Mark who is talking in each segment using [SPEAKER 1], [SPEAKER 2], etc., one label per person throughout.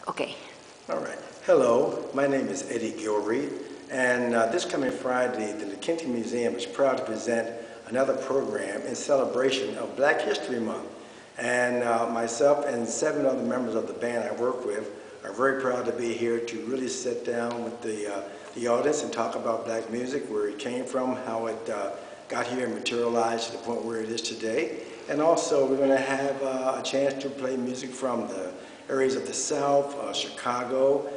[SPEAKER 1] Okay.
[SPEAKER 2] All right. Hello, my name is Eddie Gilreath, and this coming Friday, the La Quinta Museum is proud to present another program in celebration of Black History Month. And myself and 7 other members of the band I work with are very proud to be here to really sit down with the audience and talk about black music, where it came from, how it got here and materialized to the point where it is today. And also we're going to have a chance to play music from the areas of the South, Chicago,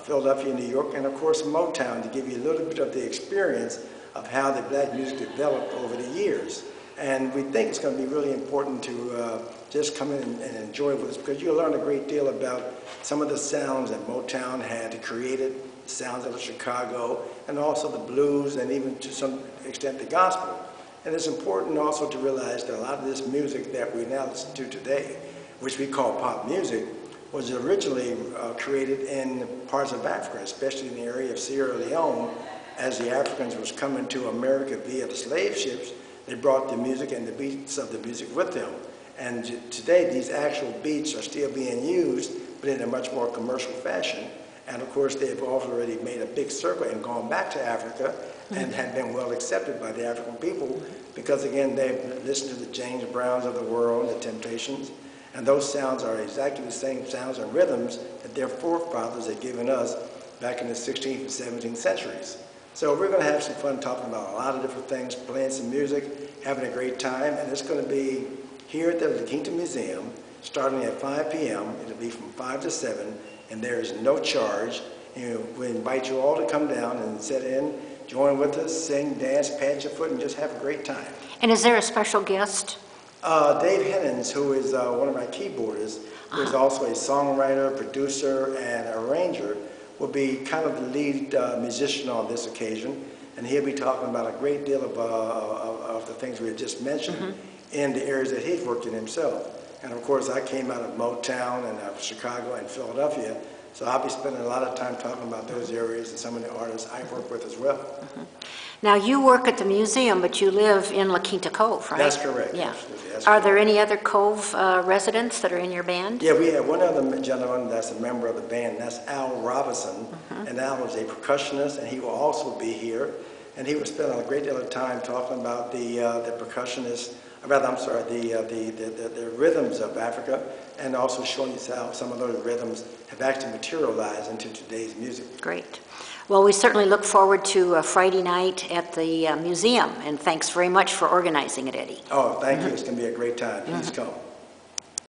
[SPEAKER 2] Philadelphia, New York, and of course Motown, to give you a little bit of the experience of how the black music developed over the years. And we think it's going to be really important to just come in and enjoy with us, because you'll learn a great deal about some of the sounds that Motown had created, the sounds of Chicago, and also the blues, and even to some extent the gospel. And it's important also to realize that a lot of this music that we now listen to today, which we call pop music, was originally created in parts of Africa, especially in the area of Sierra Leone. As the Africans was coming to America via the slave ships, they brought the music and the beats of the music with them. And today, these actual beats are still being used, but in a much more commercial fashion. And of course, they've already made a big circle and gone back to Africa and have been well accepted by the African people, because again, they've listened to the James Browns of the world, the Temptations, and those sounds are exactly the same sounds and rhythms that their forefathers had given us back in the 16th and 17th centuries. So we're going to have some fun talking about a lot of different things, playing some music, having a great time, and it's going to be here at the La Quinta Museum, starting at 5 p.m. It'll be from 5 to 7, and there is no charge. We invite you all to come down and sit in, join with us, sing, dance, pat your foot, and just have a great time.
[SPEAKER 1] And is there a special guest?
[SPEAKER 2] Dave Hennons, who is one of my keyboardists, who is also a songwriter, producer, and arranger, will be kind of the lead musician on this occasion, and he'll be talking about a great deal of the things we had just mentioned in the areas that he's worked in himself. And of course, I came out of Motown and Chicago and Philadelphia, so I'll be spending a lot of time talking about those areas and some of the artists I work with as well.
[SPEAKER 1] Now, you work at the museum, but you live in La Quinta Cove, right?
[SPEAKER 2] That's correct.
[SPEAKER 1] Yeah.
[SPEAKER 2] That's
[SPEAKER 1] Are
[SPEAKER 2] correct.
[SPEAKER 1] there any other Cove residents that are in your band?
[SPEAKER 2] Yeah, we have one other gentleman that's a member of the band. That's Al Robinson, and Al is a percussionist, and he will also be here. And he will spend a great deal of time talking about the percussionist, the rhythms of Africa, and also showing you how some of those rhythms have actually materialized into today's music.
[SPEAKER 1] Great. Well, we certainly look forward to Friday night at the museum, and thanks very much for organizing it, Eddie.
[SPEAKER 2] Oh, thank you. It's going to be a great time. Please come.